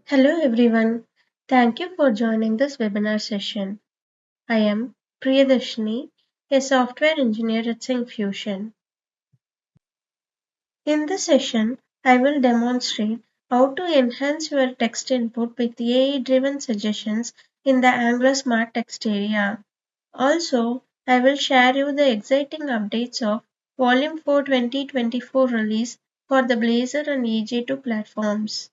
Hello everyone. Thank you for joining this webinar session. I am Priyadarshini, a software engineer at Syncfusion. In this session, I will demonstrate how to enhance your text input with AI-driven suggestions in the Angular Smart TextArea. Also, I will share you the exciting updates of Volume 4 2024 release for the Blazor and EJ2 platforms.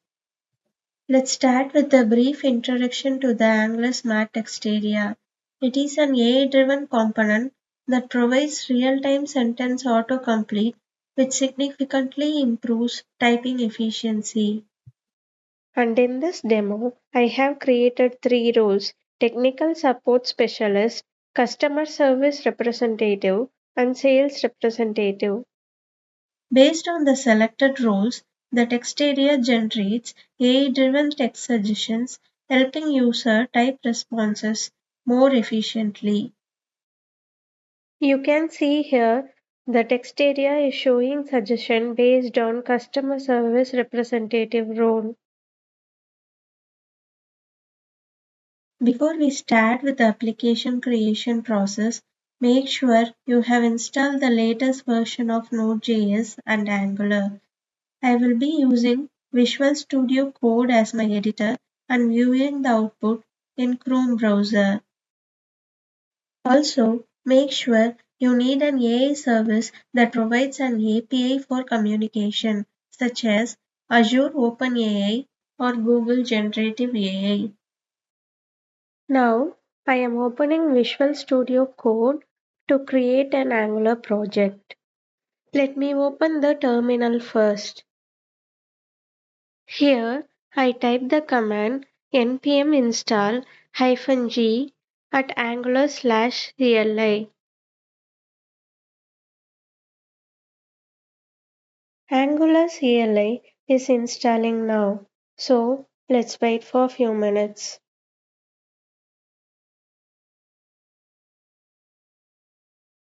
Let's start with a brief introduction to the Angular Smart TextArea. It is an AI-driven component that provides real-time sentence autocomplete, which significantly improves typing efficiency. And in this demo, I have created three roles: technical support specialist, customer service representative, and sales representative. Based on the selected roles, the text area generates AI-driven text suggestions, helping user type responses more efficiently. You can see here the text area is showing suggestion based on customer service representative role. Before we start with the application creation process, make sure you have installed the latest version of Node.js and Angular. I will be using Visual Studio Code as my editor and viewing the output in Chrome browser. Also, make sure you need an AI service that provides an API for communication, such as Azure OpenAI or Google Generative AI. Now, I am opening Visual Studio Code to create an Angular project. Let me open the terminal first. Here, I type the command npm install -g at angular/CLI. Angular CLI is installing now, so let's wait for a few minutes.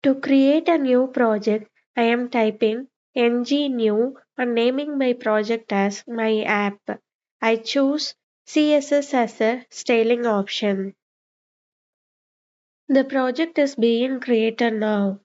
To create a new project, I am typing ng-new and naming my project as my app. I choose CSS as a styling option. The project is being created now.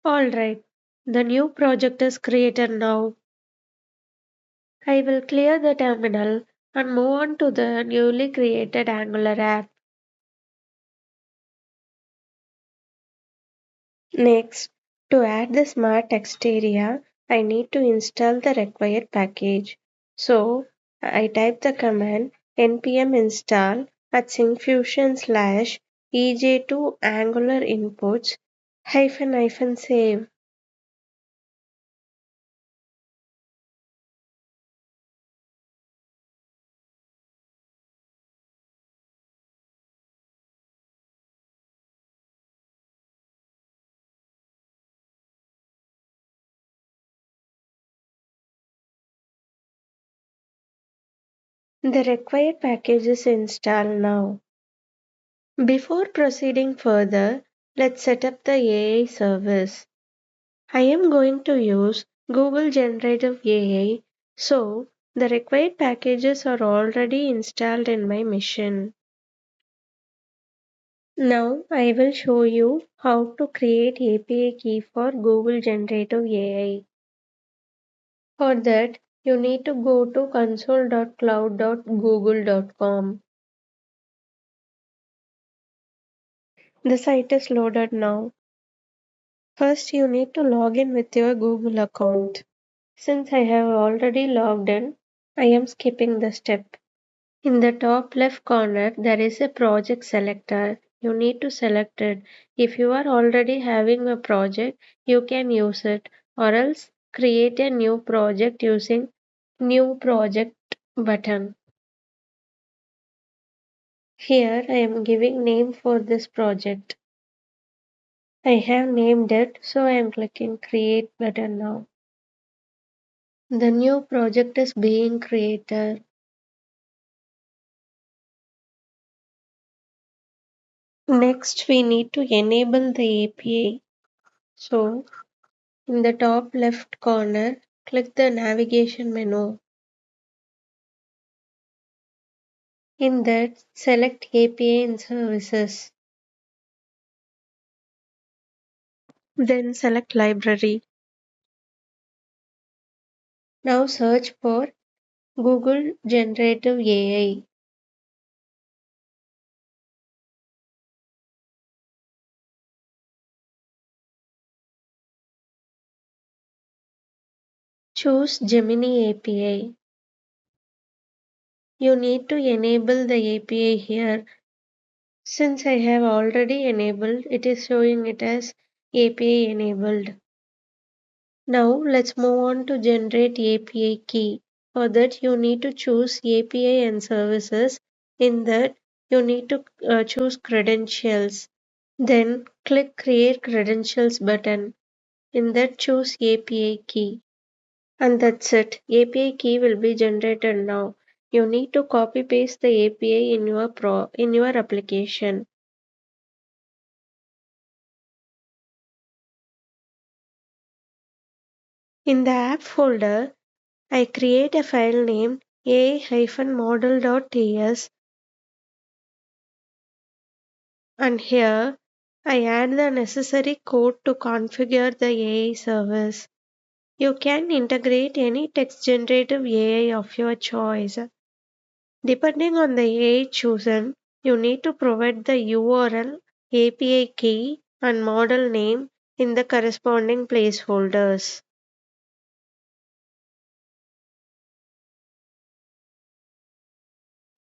Alright, the new project is created now. I will clear the terminal and move on to the newly created Angular app. Next, to add the Smart TextArea, I need to install the required package. So, I type the command npm install at syncfusion/ej2 angular inputs --save. The required package is installed now. Before proceeding further, let's set up the AI service. I am going to use Google Generative AI, so the required packages are already installed in my machine. Now I will show you how to create API key for Google Generative AI. For that, you need to go to console.cloud.google.com. The site is loaded now. First, you need to log in with your Google account. Since I have already logged in, I am skipping the step. In the top left corner, there is a project selector. You need to select it. If you are already having a project, you can use it, or else create a new project using New Project button. Here I am giving name for this project. I have named it, so I am clicking Create button now. The new project is being created. Next, we need to enable the API. So, in the top left corner, click the navigation menu. In that, select API and services. Then select library. Now search for Google Generative AI. Choose Gemini API. You need to enable the API here. Since I have already enabled, it is showing it as API enabled. Now let's move on to generate API key. For that you need to choose API and services. In that you need to choose credentials. Then click create credentials button. In that choose API key. And that's it. API key will be generated now. You need to copy paste the API in your application. In the app folder, I create a file named a-model.ts and here I add the necessary code to configure the AI service. You can integrate any text generative AI of your choice. Depending on the AI chosen, you need to provide the URL, API key, and model name in the corresponding placeholders.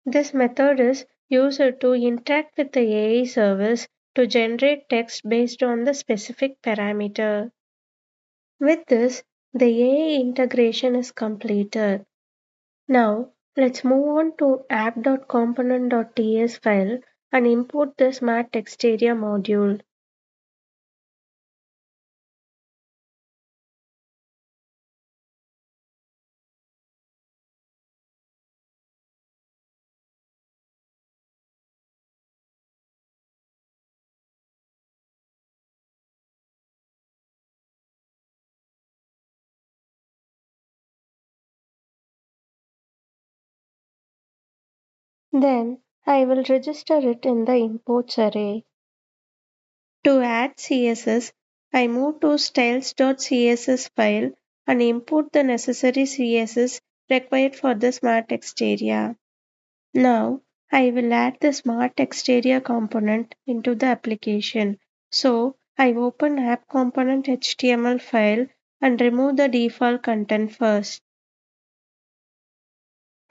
This method is used to interact with the AI service to generate text based on the specific parameter. With this, the AI integration is completed. Now, let's move on to app.component.ts file and import the Smart TextArea module. Then, I will register it in the imports array. To add CSS, I move to styles.css file and import the necessary CSS required for the Smart TextArea. Now, I will add the Smart TextArea component into the application. So, I open app component HTML file and remove the default content first.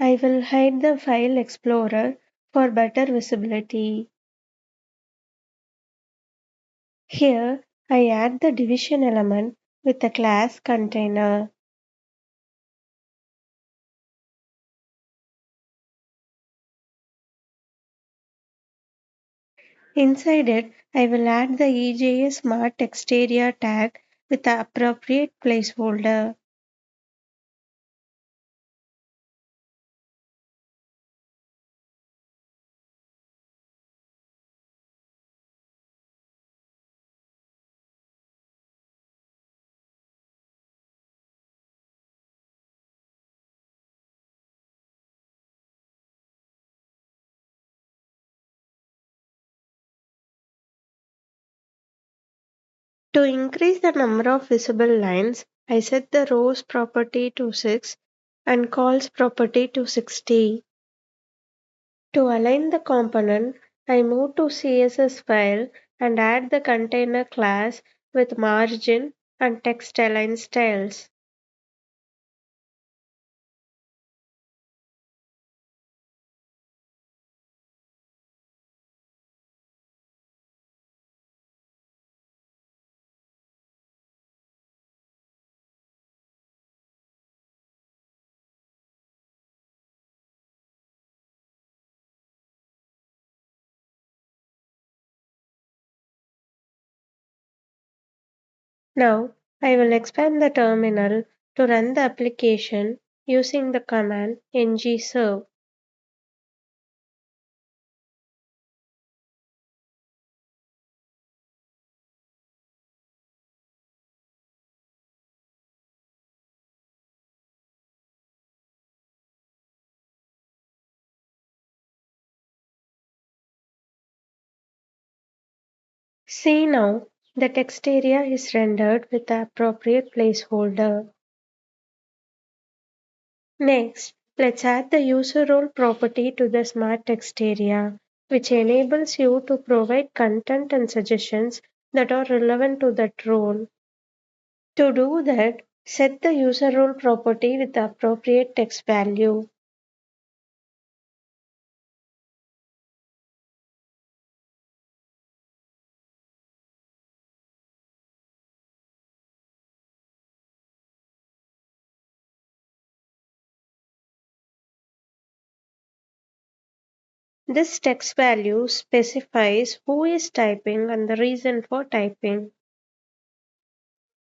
I will hide the file explorer for better visibility. Here, I add the division element with the class container. Inside it, I will add the EJS Smart TextArea tag with the appropriate placeholder. To increase the number of visible lines, I set the rows property to 6 and calls property to 60. To align the component, I move to CSS file and add the container class with margin and text align styles. Now, I will expand the terminal to run the application using the command ngserve. See now, the text area is rendered with the appropriate placeholder. Next, let's add the user role property to the Smart Text area, which enables you to provide content and suggestions that are relevant to that role. To do that, set the user role property with the appropriate text value. This text value specifies who is typing and the reason for typing.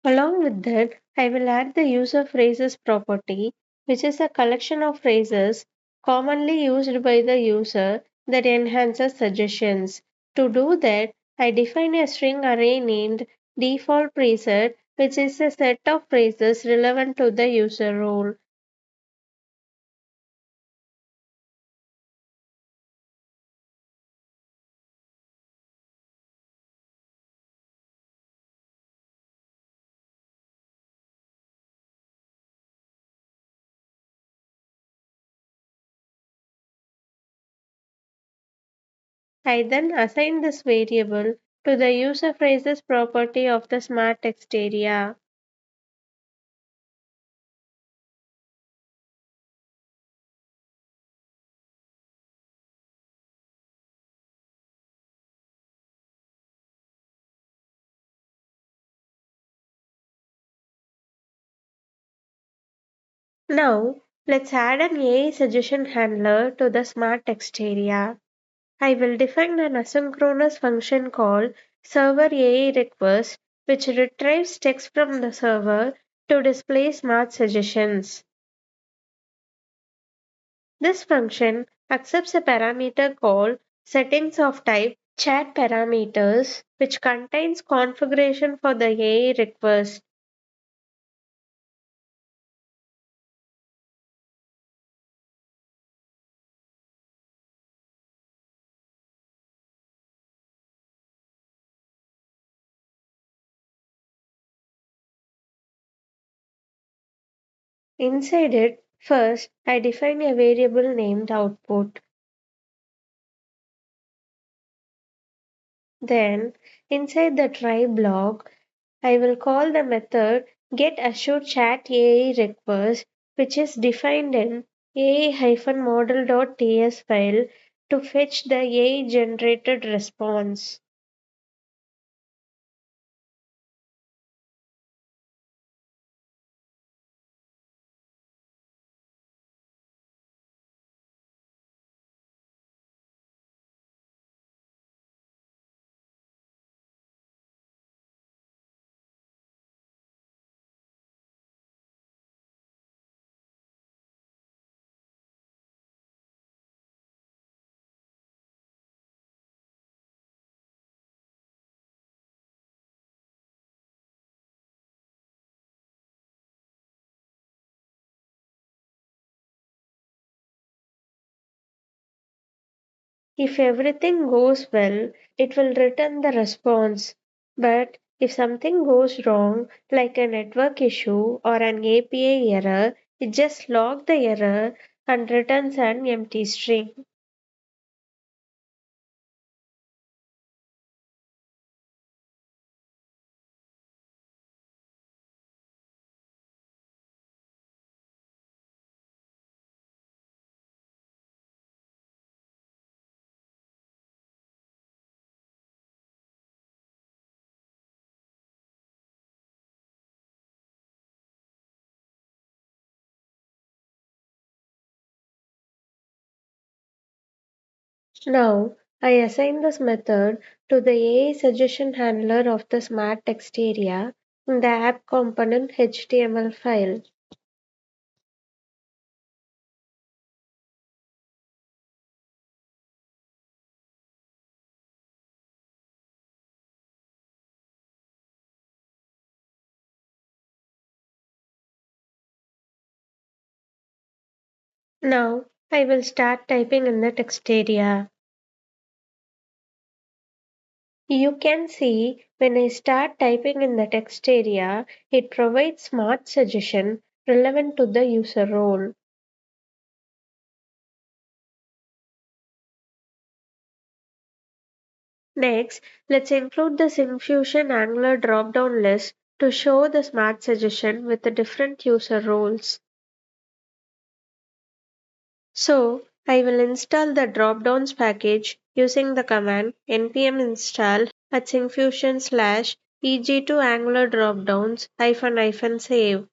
Along with that, I will add the user phrases property, which is a collection of phrases commonly used by the user that enhances suggestions. To do that, I define a string array named default preset, which is a set of phrases relevant to the user role. I then assign this variable to the user phrases property of the smart text area. Now, let's add an AI suggestion handler to the smart text area. I will define an asynchronous function called server AI request, which retrieves text from the server to display smart suggestions. This function accepts a parameter called settings of type chat parameters, which contains configuration for the AI request. Inside it, first I define a variable named output. Then, inside the try block, I will call the method getAssureChatAI request, which is defined in AI-model.ts file to fetch the AI generated response. If everything goes well, it will return the response. But if something goes wrong, like a network issue or an API error, it just logs the error and returns an empty string. Now, I assign this method to the AI suggestion handler of the smart text area, in the app component HTML file. Now I will start typing in the text area. You can see when I start typing in the text area, it provides smart suggestion relevant to the user role. Next, let's include the Syncfusion Angular drop-down list to show the smart suggestion with the different user roles. So, I will install the drop-downs package using the command npm install at syncfusion /EJ2 Angular dropdowns -- save.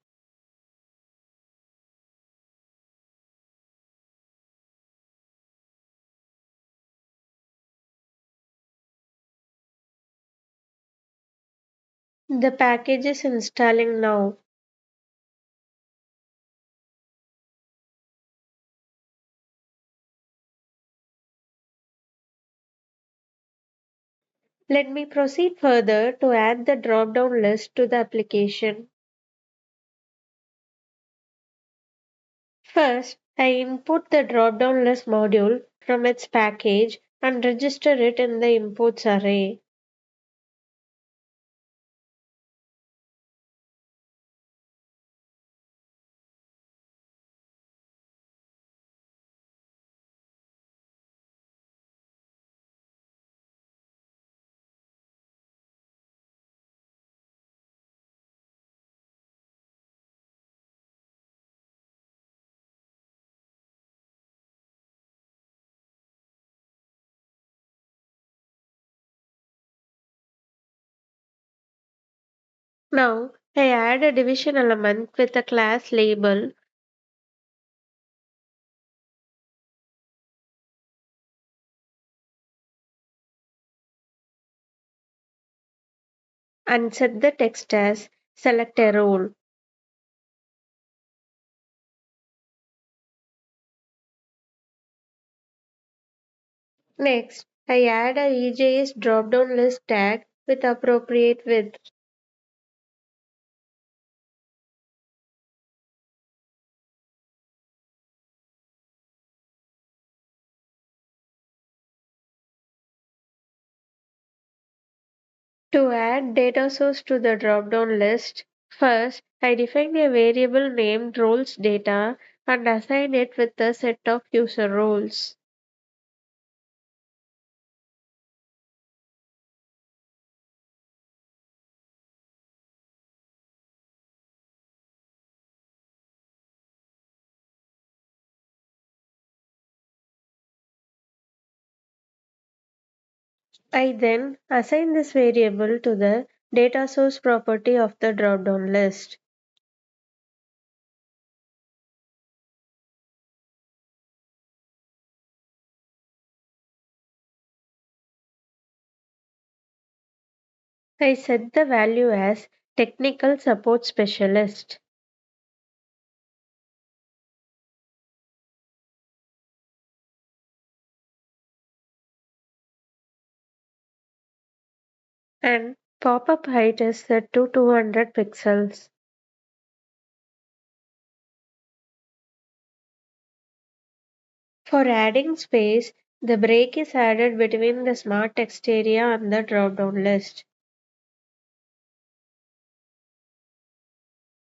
The package is installing now. Let me proceed further to add the drop-down list to the application. First, I input the drop-down list module from its package and register it in the imports array. Now, I add a division element with a class label and set the text as select a role. Next, I add a EJS drop-down list tag with appropriate width. To add data source to the drop-down list, first I define a variable named roles data and assign it with a set of user roles. I then assign this variable to the data source property of the drop-down list. I set the value as technical support specialist. And pop-up height is set to 200 pixels. For adding space, the break is added between the Smart TextArea and the drop-down list.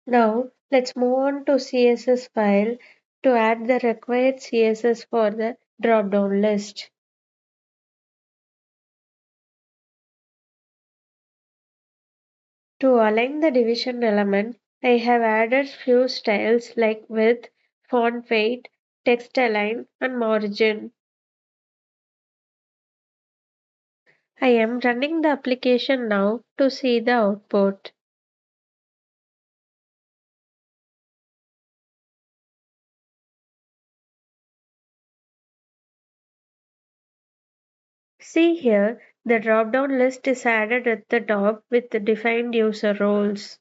Now, let's move on to CSS file to add the required CSS for the drop-down list. To align the division element, I have added few styles like width, font weight, text align, and margin. I am running the application now to see the output. See here, the drop-down list is added at the top with the defined user roles.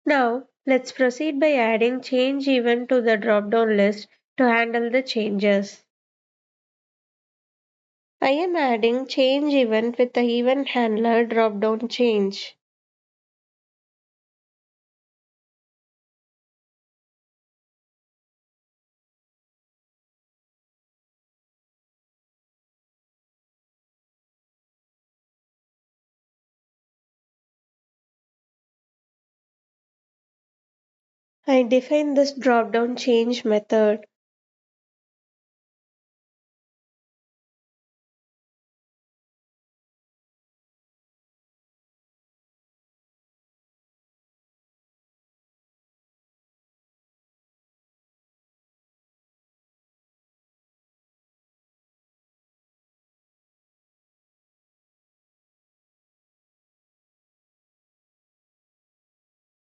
Now, let's proceed by adding change event to the drop-down list to handle the changes. I am adding change event with the event handler drop-down change. I define this drop-down change method.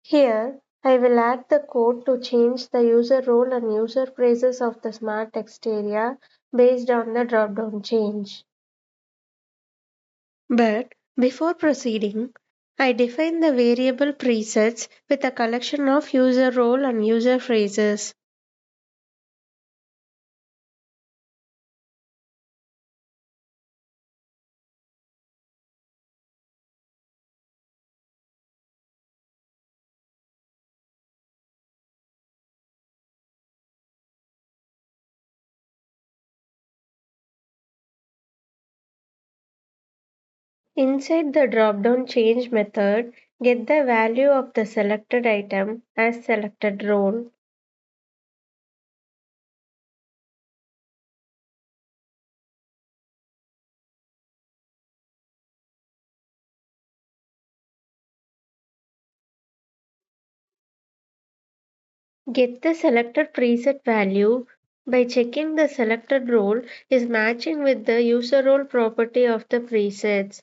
Here, I will add the code to change the user role and user phrases of the Smart TextArea based on the drop-down change. But before proceeding, I define the variable presets with a collection of user role and user phrases. Inside the drop-down change method, get the value of the selected item as selected role. Get the selected preset value by checking the selected role is matching with the user role property of the presets.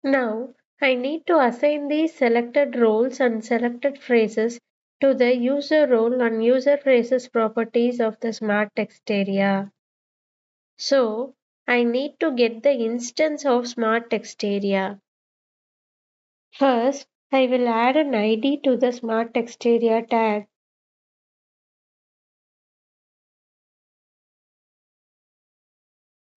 Now, I need to assign these selected roles and selected phrases to the user role and user phrases properties of the Smart TextArea. So, I need to get the instance of Smart TextArea. First, I will add an ID to the Smart TextArea tag.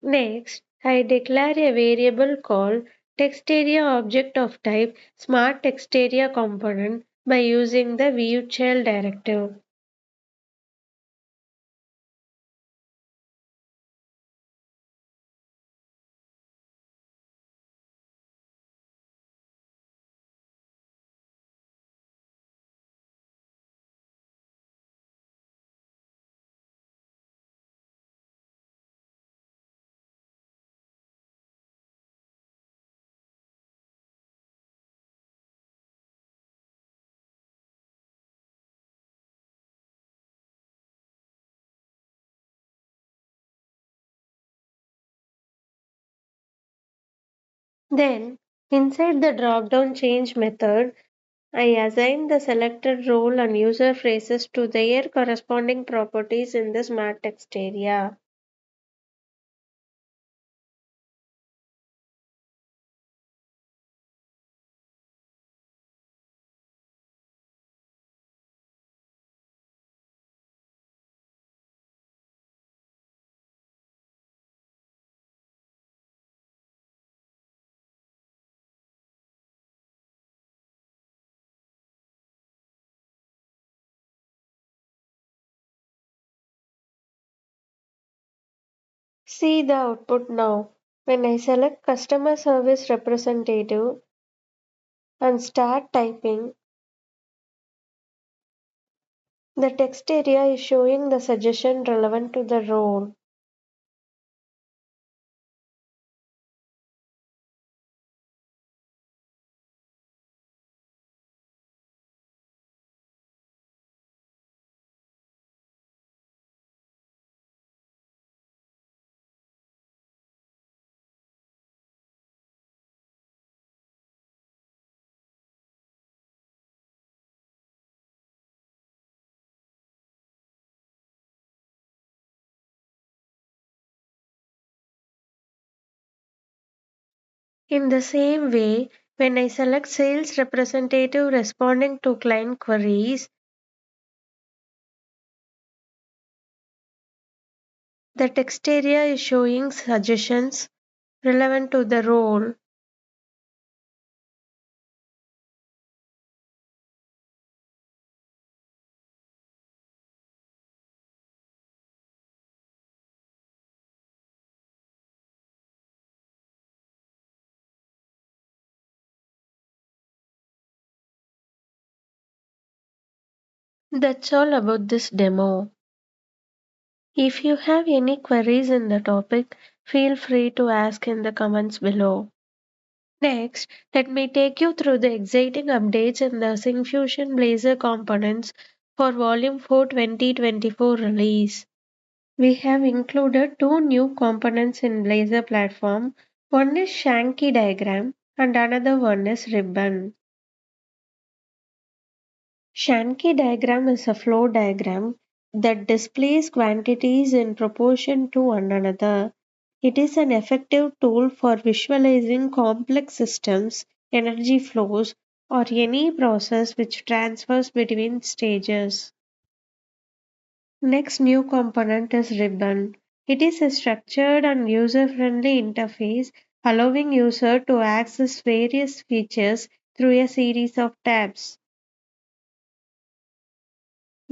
Next, I declare a variable called TextArea object of type Smart TextArea component by using the viewChild directive. Then, inside the drop-down change method, I assign the selected role and user phrases to their corresponding properties in the Smart TextArea. See the output now. When I select Customer Service Representative and start typing, the text area is showing the suggestion relevant to the role. In the same way, when I select Sales Representative responding to client queries, the text area is showing suggestions relevant to the role. That's all about this demo. If you have any queries in the topic, feel free to ask in the comments below. Next, let me take you through the exciting updates in the Syncfusion Blazor components for Volume 4 2024 release. We have included two new components in Blazor platform. One is Shanky diagram and another one is ribbon. Shanky diagram is a flow diagram that displays quantities in proportion to one another. It is an effective tool for visualizing complex systems, energy flows, or any process which transfers between stages. Next new component is ribbon. It is a structured and user-friendly interface allowing user to access various features through a series of tabs.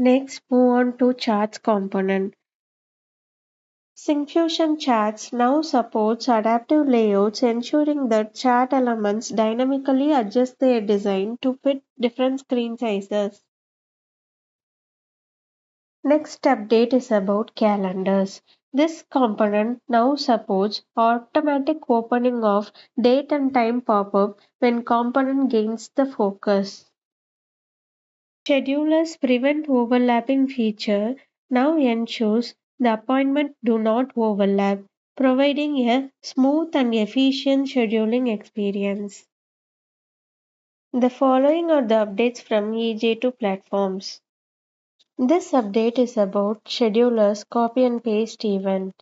Next, move on to charts component. Syncfusion Charts now supports adaptive layouts, ensuring that chart elements dynamically adjust their design to fit different screen sizes. Next update is about calendars. This component now supports automatic opening of date and time pop-up when component gains the focus. Schedulers prevent overlapping feature now ensures the appointment do not overlap, providing a smooth and efficient scheduling experience. The following are the updates from EJ2 platforms. This update is about schedulers copy and paste event.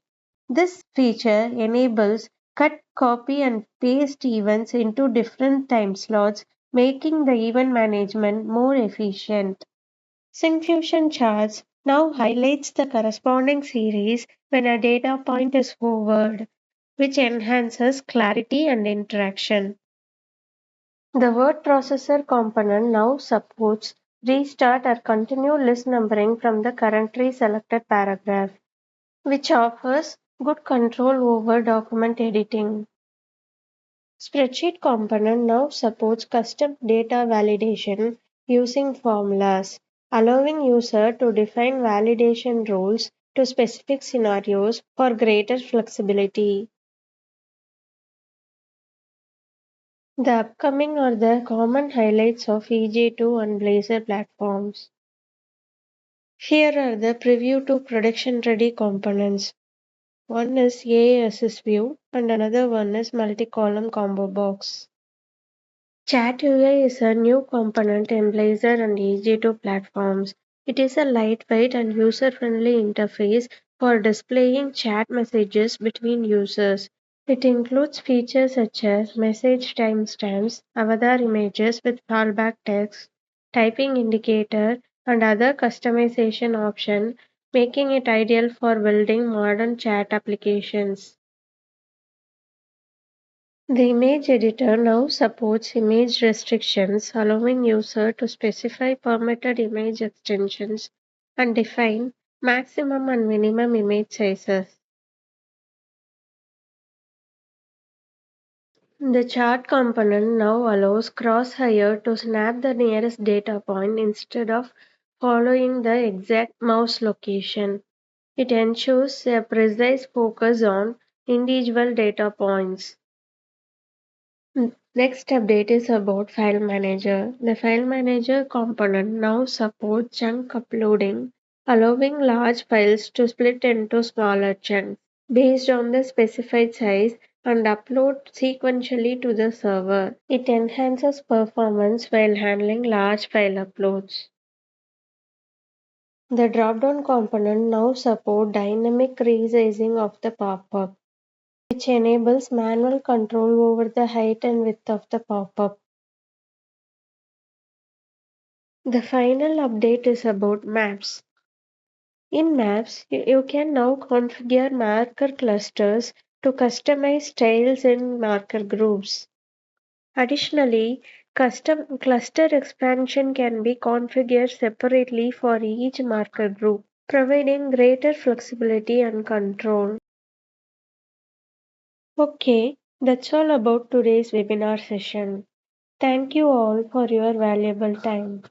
This feature enables cut, copy and paste events into different time slots, making the event management more efficient. Syncfusion charts now highlights the corresponding series when a data point is hovered, which enhances clarity and interaction. The word processor component now supports restart or continue list numbering from the currently selected paragraph, which offers good control over document editing. Spreadsheet component now supports custom data validation using formulas, allowing user to define validation rules to specific scenarios for greater flexibility. The upcoming are the common highlights of EJ2 and Blazor platforms. Here are the preview to production ready components. One is AASS view and another one is multi-column combo box. Chat UI is a new component in Blazor and EJ2 platforms. It is a lightweight and user-friendly interface for displaying chat messages between users. It includes features such as message timestamps, avatar images with fallback text, typing indicator, and other customization options, making it ideal for building modern chat applications. The image editor now supports image restrictions, allowing user to specify permitted image extensions and define maximum and minimum image sizes. The chart component now allows crosshair to snap the nearest data point instead of following the exact mouse location. It ensures a precise focus on individual data points. Next update is about File Manager. The File Manager component now supports chunk uploading, allowing large files to split into smaller chunks based on the specified size and upload sequentially to the server. It enhances performance while handling large file uploads. The drop-down component now supports dynamic resizing of the pop-up, which enables manual control over the height and width of the pop-up. The final update is about maps. In maps, you can now configure marker clusters to customize styles in marker groups. Additionally, custom cluster expansion can be configured separately for each marker group, providing greater flexibility and control. Okay, that's all about today's webinar session. Thank you all for your valuable time.